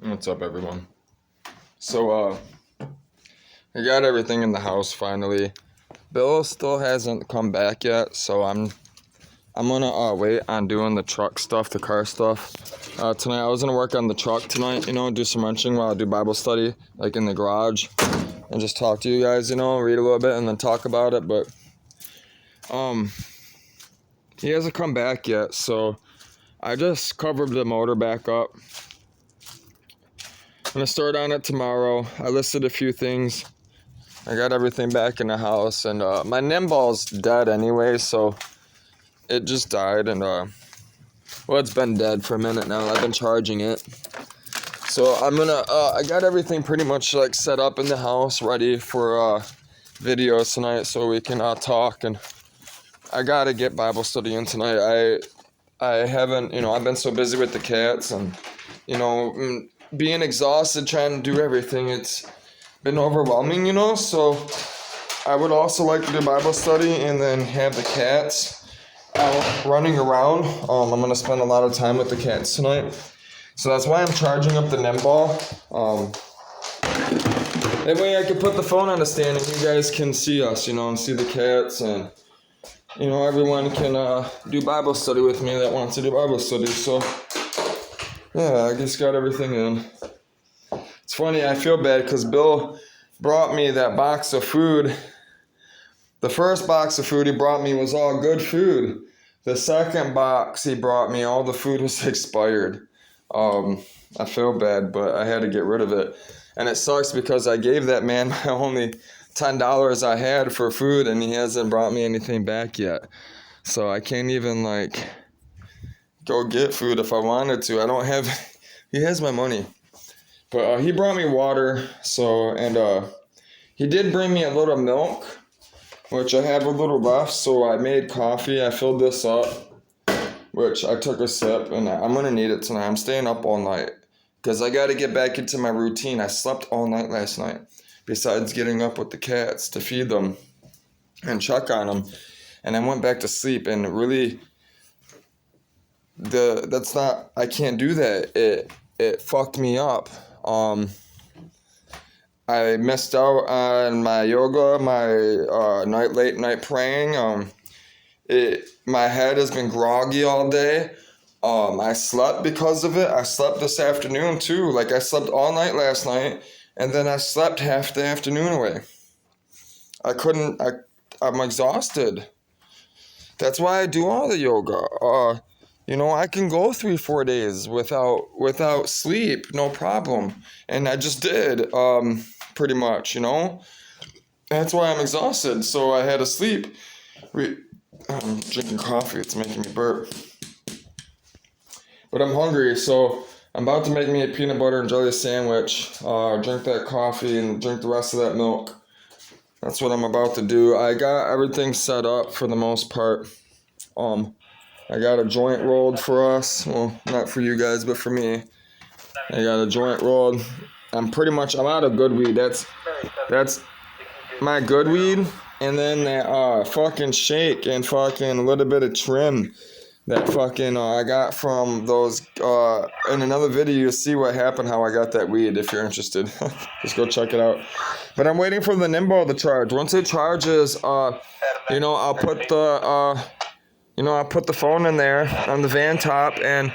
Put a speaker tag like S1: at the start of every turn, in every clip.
S1: What's up, everyone? So, I got everything in the house finally. Bill still hasn't come back yet, so I'm gonna wait on doing the truck stuff, the car stuff. Tonight I was gonna work on the truck tonight, do some wrenching while I do Bible study, like in the garage, and just talk to you guys, read a little bit and then talk about it. But he hasn't come back yet, so I just covered the motor back up. I'm gonna start on it tomorrow. I listed a few things. I got everything back in the house, and my Nimball's dead anyway, so it just died, and it's been dead for a minute now. I've been charging it, so I'm gonna I got everything pretty much like set up in the house, ready for videos tonight, so we can talk. And I gotta get Bible study in tonight. I haven't, I've been so busy with the cats, and being exhausted trying to do everything. It's been overwhelming, so I would also like to do Bible study and then have the cats out running around. I'm going to spend a lot of time with the cats tonight, so that's why I'm charging up the Nimball. That way I can put the phone on the stand and you guys can see us, and see the cats, and everyone can do Bible study with me that wants to do Bible study. So yeah, I just got everything in. It's funny, I feel bad because Bill brought me that box of food. The first box of food he brought me was all good food. The second box he brought me, all the food was expired. I feel bad, but I had to get rid of it. And it sucks because I gave that man my only $10 I had for food, and he hasn't brought me anything back yet. So I can't even, go get food if I wanted to. I don't have... He has my money. But he brought me water, and he did bring me a little milk, which I have a little left, so I made coffee. I filled this up, which I took a sip, and I'm going to need it tonight. I'm staying up all night because I got to get back into my routine. I slept all night last night, besides getting up with the cats to feed them and check on them. And I went back to sleep, and really, I can't do that. It fucked me up. I missed out on my yoga, my late night praying. My head has been groggy all day. I slept because of it. I slept this afternoon too. I slept all night last night, and then I slept half the afternoon away. I'm exhausted. That's why I do all the yoga. I can go 3-4 days without sleep, no problem. And I just did, pretty much, That's why I'm exhausted, so I had to sleep. I'm drinking coffee, it's making me burp. But I'm hungry, so I'm about to make me a peanut butter and jelly sandwich, drink that coffee and drink the rest of that milk. That's what I'm about to do. I got everything set up for the most part. I got a joint rolled for us. Well, not for you guys, but for me. I got a joint rolled. I'm out of good weed. That's my good weed. And then that fucking shake and fucking little bit of trim that fucking I got from those. In another video, you'll see what happened, how I got that weed, if you're interested. Just go check it out. But I'm waiting for the Nimball to charge. Once it charges, I'll put the... I'll put the phone in there on the van top, and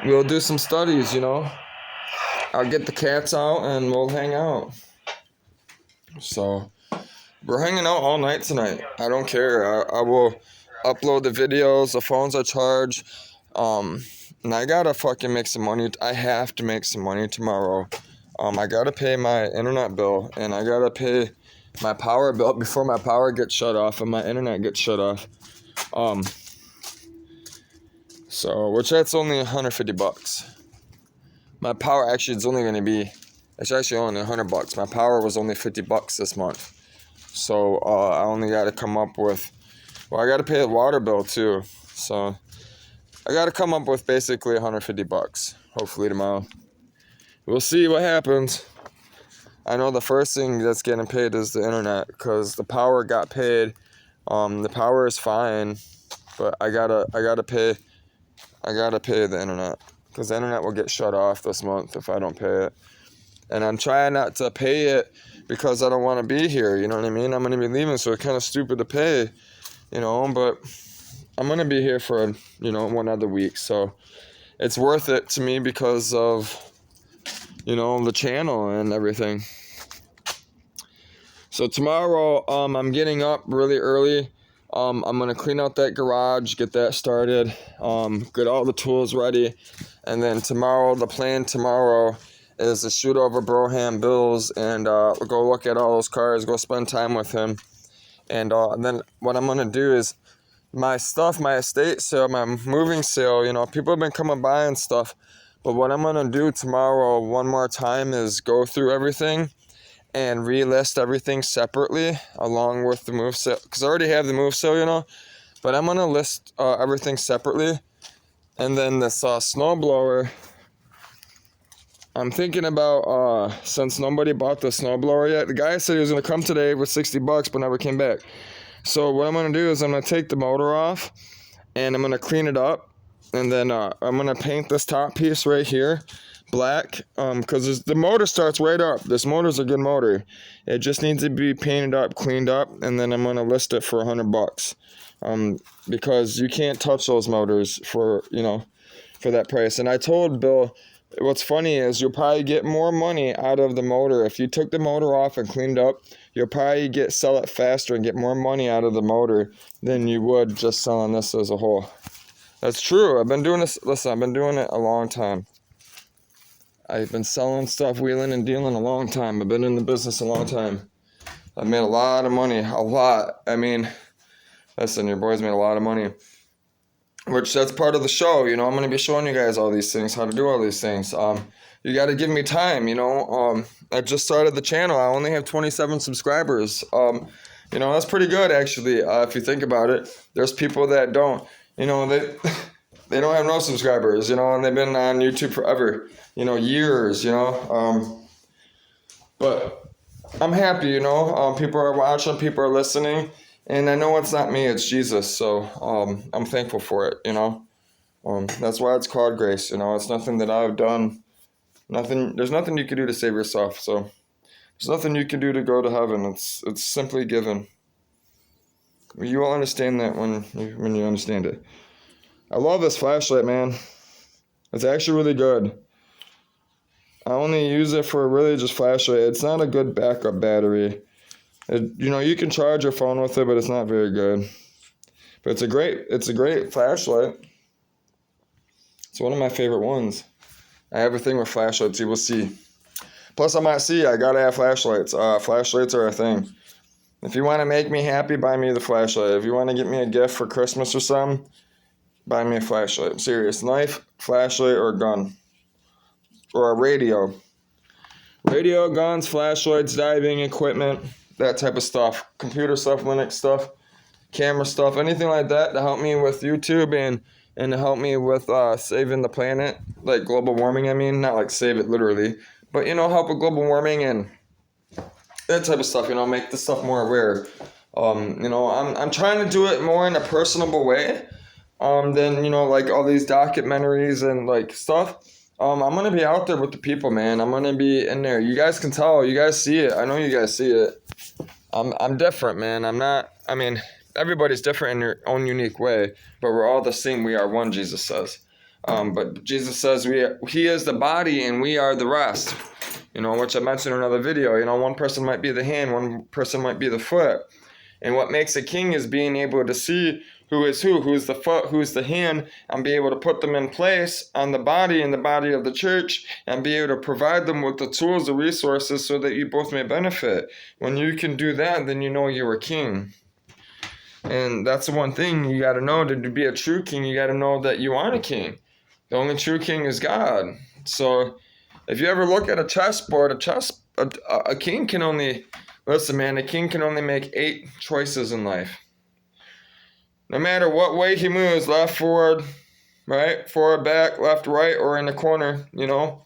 S1: we'll do some studies, I'll get the cats out, and we'll hang out. So, we're hanging out all night tonight. I don't care. I will upload the videos. The phones are charged. And I gotta fucking make some money. I have to make some money tomorrow. I gotta pay my internet bill, and I gotta pay my power bill before my power gets shut off and my internet gets shut off. Which that's only $150. My power actually it's actually only $100. My power was only $50 this month. So, I only got to come up with, I got to pay the water bill too. So, I got to come up with basically $150, hopefully tomorrow. We'll see what happens. I know the first thing that's getting paid is the internet, because the power got paid. The power is fine, but I gotta pay the internet. because the internet will get shut off this month if I don't pay it. And I'm trying not to pay it because I don't want to be here, you know what I mean? I'm going to be leaving, so it's kind of stupid to pay, you know, but I'm going to be here for, you know, one other week, so it's worth it to me because of, you know, the channel and everything. So tomorrow, I'm getting up really early. I'm going to clean out that garage, get that started, get all the tools ready, and then tomorrow, the plan tomorrow is to shoot over Broham Bills and go look at all those cars, go spend time with him. And then what I'm going to do is my stuff, my estate sale, my moving sale, you know, people have been coming by and stuff. But what I'm going to do tomorrow one more time is go through everything and relist everything separately along with the move sale. Because I already have the move sale, you know. But I'm going to list everything separately. And then this snowblower, I'm thinking about, since nobody bought the snowblower yet, the guy said he was going to come today with $60 but never came back. So what I'm going to do is I'm going to take the motor off and I'm going to clean it up. And then I'm going to paint this top piece right here black, because the motor starts right up. This motor's a good motor. It just needs to be painted up, cleaned up, and then I'm going to list it for $100. Because you can't touch those motors for, you know, for that price. And I told Bill, what's funny is you'll probably get more money out of the motor. If you took the motor off and cleaned up, you'll probably sell it faster and get more money out of the motor than you would just selling this as a whole. That's true. I've been doing this. Listen, I've been doing it a long time. I've been selling stuff, wheeling and dealing a long time. I've been in the business a long time. I've made a lot of money. A lot. I mean, listen, your boy's made a lot of money. Which that's part of the show, you know. I'm going to be showing you guys all these things, how to do all these things. You got to give me time, you know. I just started the channel. I only have 27 subscribers. You know, that's pretty good, actually, if you think about it. There's people that don't, you know, they don't have no subscribers, you know, and they've been on YouTube forever, you know, years, you know. But I'm happy, you know. People are watching, people are listening. And I know it's not me, it's Jesus, so I'm thankful for it, you know. That's why it's called grace, you know. It's nothing that I've done. There's nothing you can do to save yourself, so there's nothing you can do to go to heaven. It's simply given. You will understand that when you understand it. I love this flashlight, man. It's actually really good. I only use it for really just flashlight. It's not a good backup battery. You know, you can charge your phone with it, but it's not very good. But it's a great flashlight. It's one of my favorite ones. I have a thing with flashlights, you will see. Plus, I'm at sea, I gotta have flashlights. Flashlights are a thing. If you want to make me happy, buy me the flashlight. If you want to get me a gift for Christmas or something, buy me a flashlight. I'm serious. Knife, flashlight, or a gun. Or a radio. Radio, guns, flashlights, diving equipment. That type of stuff, computer stuff, Linux stuff, camera stuff, anything like that to help me with YouTube and to help me with saving the planet, like global warming. I mean, not like save it literally, but you know, help with global warming and that type of stuff. You know, make this stuff more aware. You know, I'm trying to do it more in a personable way, than, you know, like all these documentaries and like stuff. I'm gonna be out there with the people, man. I'm gonna be in there. You guys can tell. You guys see it. I know you guys see it. I'm different, man. I mean, everybody's different in their own unique way, but we're all the same. We are one, Jesus says. But Jesus says He is the body and we are the rest. You know, which I mentioned in another video. You know, one person might be the hand, one person might be the foot. And what makes a king is being able to see who is who's the foot, who's the hand, and be able to put them in place on the body, in the body of the church, and be able to provide them with the tools, the resources, so that you both may benefit. When you can do that, then you know you're a king. And that's the one thing you got to know. To be a true king, you got to know that you aren't a king. The only true king is God. So if you ever look at a chessboard, a king can only, listen, man, a king can only make 8 choices in life. No matter what way he moves, left, forward, right, forward, back, left, right, or in the corner, you know,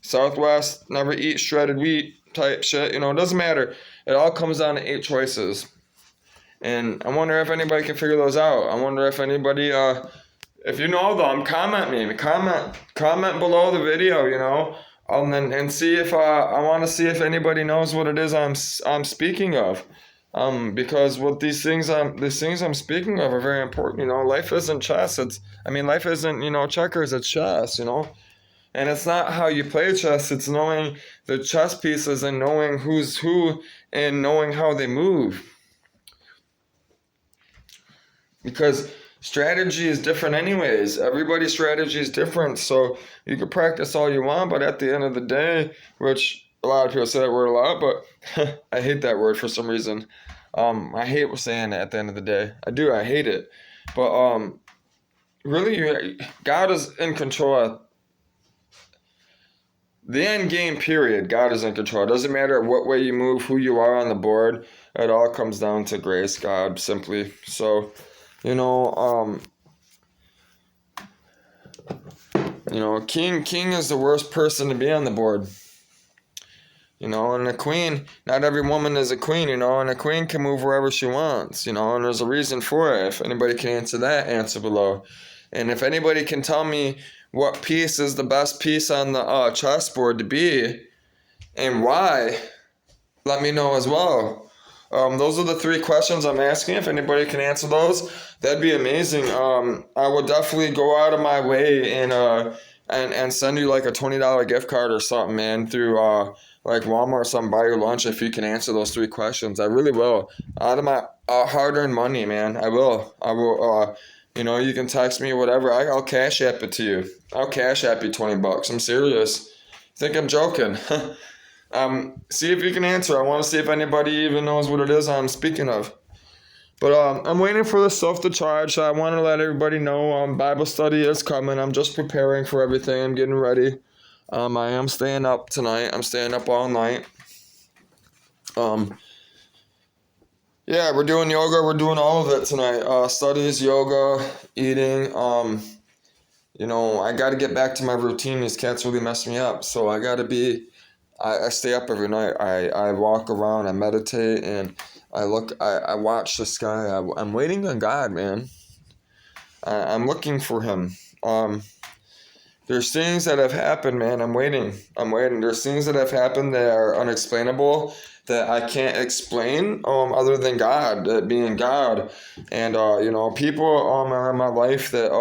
S1: southwest, never eat shredded wheat type shit, you know, it doesn't matter. It all comes down to 8 choices. And I wonder if anybody can figure those out. I wonder if anybody If you know them, comment me. Comment below the video. And see if I want to see if anybody knows what it is I'm speaking of. Because what these things I'm speaking of are very important. Life isn't chess. Life isn't checkers. It's chess. And it's not how you play chess. It's knowing the chess pieces and knowing who's who and knowing how they move. Because strategy is different anyways. Everybody's strategy is different. So you can practice all you want, but at the end of the day, which a lot of people say that word a lot, but I hate that word for some reason. I hate saying it at the end of the day. I hate it. But really, God is in control of the end game, period. God is in control. It doesn't matter what way you move, who you are on the board. It all comes down to grace, God, simply. So, king is the worst person to be on the board. And a queen, not every woman is a queen, and a queen can move wherever she wants, and there's a reason for it. If anybody can answer that, answer below. And if anybody can tell me what piece is the best piece on the chessboard to be and why, let me know as well. Those are the 3 questions I'm asking. If anybody can answer those, that'd be amazing. I would definitely go out of my way and send you like a $20 gift card or something, man, through like Walmart or something, buy your lunch if you can answer those 3 questions. I really will. Out of my hard-earned money, man. I will. You can text me, whatever. I'll cash app it to you. I'll cash app you $20. I'm serious. Think I'm joking. See if you can answer. I want to see if anybody even knows what it is I'm speaking of. But I'm waiting for the stuff to charge. So I want to let everybody know Bible study is coming. I'm just preparing for everything. I'm getting ready. I am staying up tonight. I'm staying up all night. Yeah, we're doing yoga. We're doing all of it tonight. Studies, yoga, eating. I got to get back to my routine. These cats really mess me up. So I got to be... I stay up every night. I walk around. I meditate, and I watch the sky. I'm waiting on God, man. I'm looking for Him. There's things that have happened, man. I'm waiting. There's things that have happened that are unexplainable, that I can't explain other than God, being God. And, people in my life that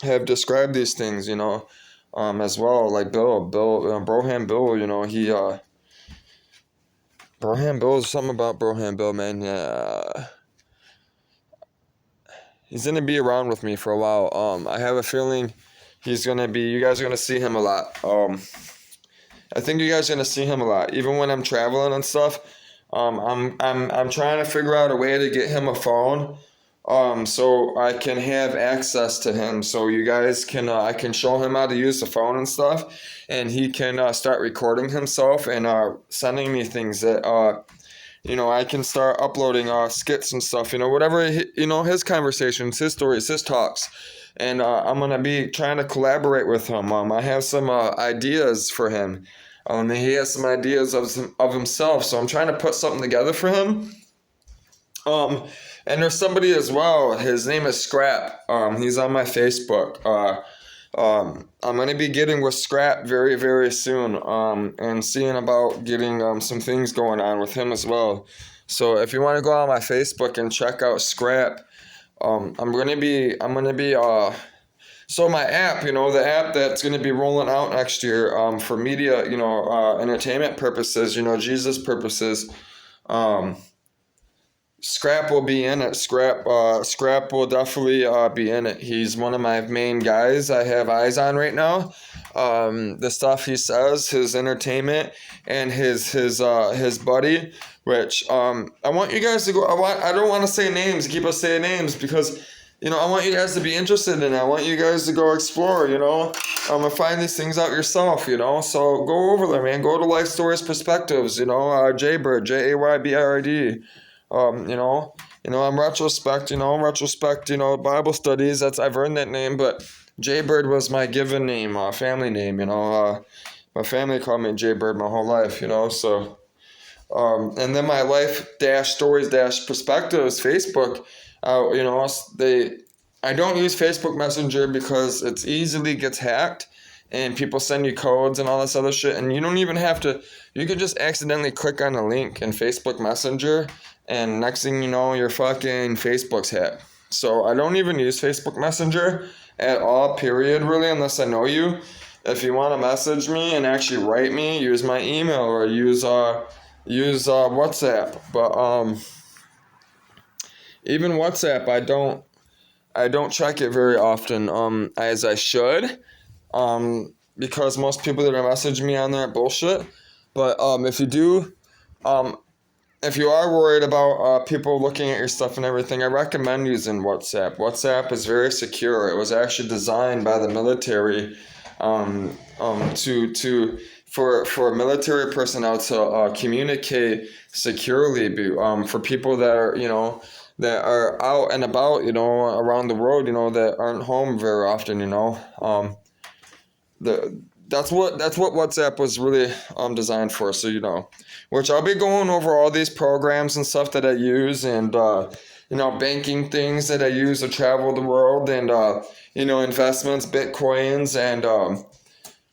S1: have described these things, as well, like Broham Bill, Broham Bill is something about Broham Bill, man. He's going to be around with me for a while. I have a feeling you guys are going to see him a lot. I think you guys are going to see him a lot, even when I'm traveling and stuff. I'm trying to figure out a way to get him a phone, so I can have access to him, so you guys can, I can show him how to use the phone and stuff, and he can start recording himself and sending me things that, I can start uploading skits and stuff, whatever, his conversations, his stories, his talks. And I'm going to be trying to collaborate with him. I have some ideas for him. He has some ideas of himself, so I'm trying to put something together for him. And there's somebody as well. His name is Scrap. He's on my Facebook. I'm going to be getting with Scrap very, very soon, and seeing about getting some things going on with him as well. So if you want to go on my Facebook and check out Scrap, I'm gonna be so my app, the app that's gonna be rolling out next year, for media, entertainment purposes, Jesus purposes, Scrap will be in it. Scrap will definitely be in it. He's one of my main guys I have eyes on right now. The stuff he says, his entertainment, and his buddy, which I want you guys to go. I don't want to say names, keep us saying names, because I want you guys to be interested in it. I want you guys to go explore, and find these things out yourself, so go over there, man. Go to Life Stories Perspectives, Jaybird, Jaybird. I'm Retrospect, Bible studies. I've earned that name, but Jaybird was my given name, family name, my family called me Jaybird my whole life, so, and then my Life Stories Perspectives Facebook, I don't use Facebook Messenger because it's easily gets hacked and people send you codes and all this other shit, and you don't even have to, you could just accidentally click on a link in Facebook Messenger, and next thing you know, your fucking Facebook's hacked. So I don't even use Facebook Messenger at all, period, really, unless I know you. If you want to message me and actually write me, use my email or use WhatsApp. But even WhatsApp, I don't check it very often as I should, because most people that are messaging me on there are bullshit. But if you do, if you are worried about people looking at your stuff and everything, I recommend using WhatsApp. WhatsApp is very secure. It was actually designed by the military for military personnel to communicate securely, for people that are, that are out and about, around the world, that aren't home very often, that's what WhatsApp was really designed for. So which I'll be going over all these programs and stuff that I use, and banking things that I use to travel the world, and investments, bitcoins, and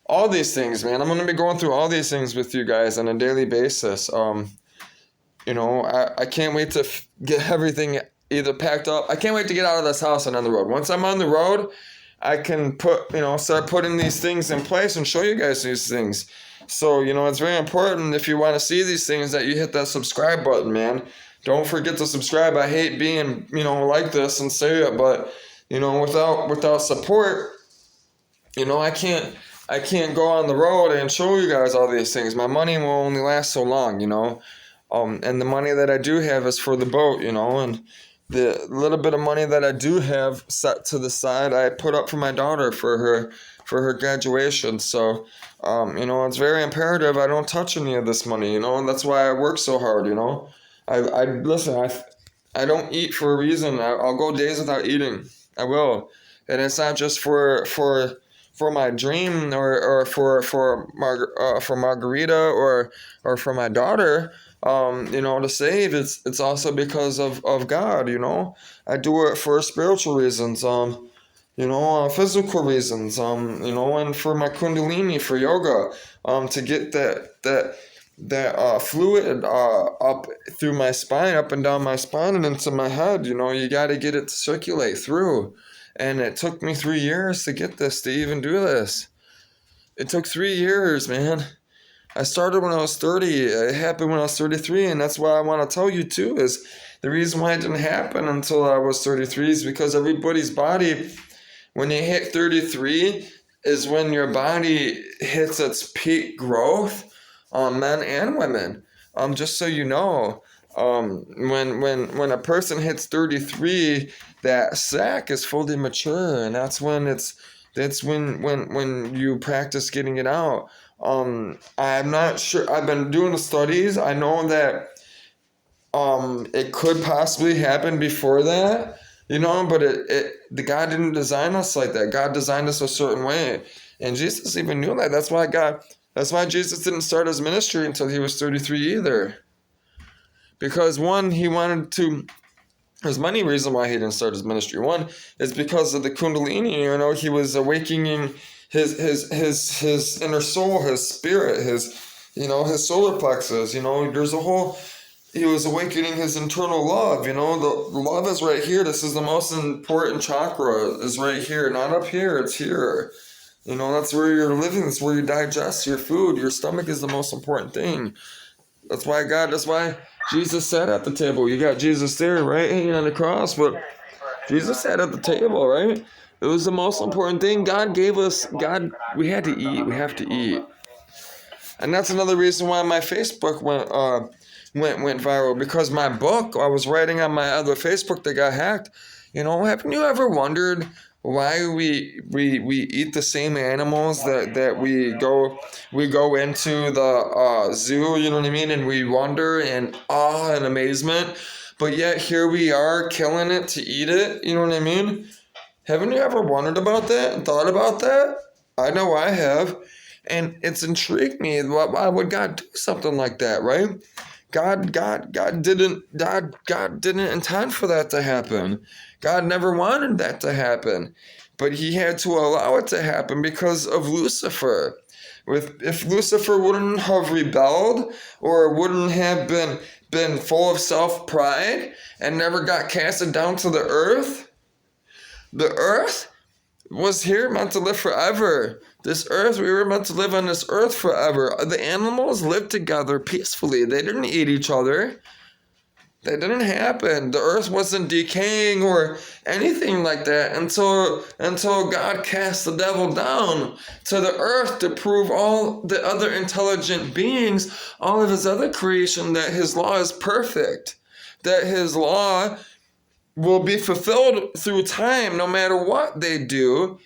S1: all these things, man. I'm gonna be going through all these things with you guys on a daily basis. I can't wait to get everything either packed up. I can't wait to get out of this house and on the road. Once I'm on the road, I can start putting these things in place and show you guys these things. So, it's very important, if you want to see these things, that you hit that subscribe button, man. Don't forget to subscribe. I hate being, like this and say it, but, without support, I can't go on the road and show you guys all these things. My money will only last so long, and the money that I do have is for the boat, and the little bit of money that I do have set to the side, I put up for my daughter for her graduation. So, it's very imperative I don't touch any of this money, and that's why I work so hard, I don't eat for a reason. I'll go days without eating. I will. And it's not just for my dream or for Margarita or for my daughter, to save. It's also because of God, I do it for spiritual reasons, physical reasons, and for my Kundalini, for yoga, to get that fluid up through my spine, up and down my spine and into my head. You got to get it to circulate through. And it took me 3 years to get this, to even do this. It took 3 years, man. I started when I was 30. It happened when I was 33, and that's why I want to tell you too, is the reason why it didn't happen until I was 33 is because everybody's body, when they hit 33, is when your body hits its peak growth, men and women. Just so you know, when a person hits 33, that sac is fully mature, and that's when you practice getting it out. I'm not sure. I've been doing the studies. I know that it could possibly happen before that, but the God didn't design us like that. God designed us a certain way, and Jesus even knew that. That's why Jesus didn't start his ministry until he was 33 either. Because one, there's many reasons why he didn't start his ministry. One is because of the Kundalini. He was awakening his inner soul, his spirit, his solar plexus. He was awakening his internal love. The love is right here. This is the most important chakra, is right here, not up here. It's here. That's where you're living. That's where you digest your food. Your stomach is the most important thing. That's why Jesus sat at the table. You got Jesus there, right, hanging on the cross, but Jesus sat at the table, right? It was the most important thing. We had to eat. We have to eat. And that's another reason why my Facebook went viral, because my book I was writing on my other Facebook that got hacked. Haven't you ever wondered why we eat the same animals that we go into the zoo, and we wonder in awe and amazement, but yet here we are killing it to eat it, Haven't you ever wondered about that and thought about that? I know I have, and it's intrigued me. Why would God do something like that, right? God didn't intend for that to happen. God never wanted that to happen. But he had to allow it to happen because of Lucifer. If Lucifer wouldn't have rebelled or wouldn't have been full of self-pride and never got casted down to the earth was here meant to live forever. This earth, we were meant to live on this earth forever. The animals lived together peacefully. They didn't eat each other. That didn't happen. The earth wasn't decaying or anything like that until God cast the devil down to the earth to prove all the other intelligent beings, all of his other creation, that his law is perfect, that his law will be fulfilled through time no matter what they do.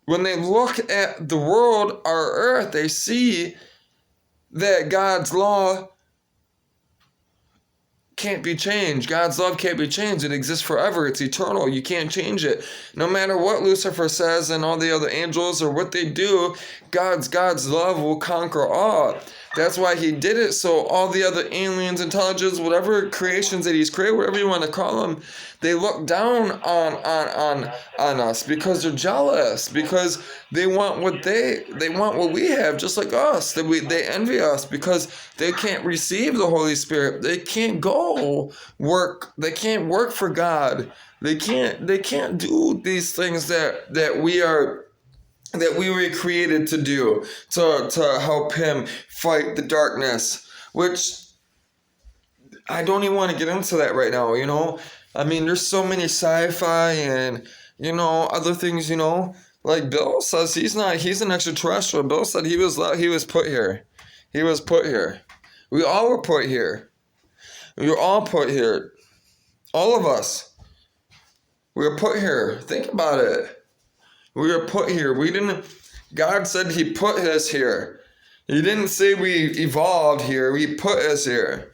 S1: When they look at the world, our earth, they see that God's law can't be changed. God's love can't be changed. It exists forever. It's eternal. You can't change it. No matter what Lucifer says and all the other angels or what they do, God's love will conquer all. That's why he did it, so all the other aliens, intelligence, whatever creations that he's created, whatever you want to call them, they look down on us because they're jealous, because they want what we have, just like us. They envy us because they can't receive the Holy Spirit. They can't go work. They can't work for God. They can't do these things that we were created to do, to help him fight the darkness, which I don't even want to get into that right now, I mean, there's so many sci-fi and, other things, like Bill says he's an extraterrestrial. Bill said he was put here. He was put here. We all were put here. We were all put here. All of us. We were put here. Think about it. We were put here. God said he put us here. He didn't say we evolved here. He put us here.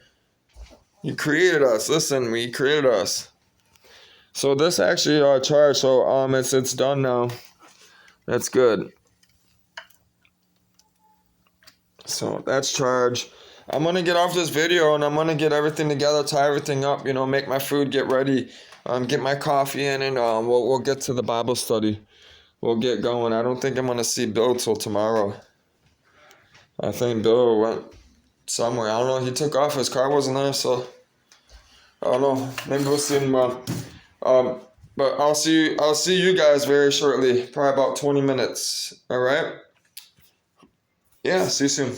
S1: He created us. Listen, he created us. So this actually charged. So it's done now. That's good. So that's charged. I'm gonna get off this video and I'm gonna get everything together, tie everything up. Make my food, get ready, get my coffee in, and we'll get to the Bible study. We'll get going. I don't think I'm going to see Bill till tomorrow. I think Bill went somewhere. I don't know. He took off. His car wasn't there, so I don't know. Maybe we'll see him tomorrow. But I'll see you guys very shortly. Probably about 20 minutes. All right? Yeah, see you soon.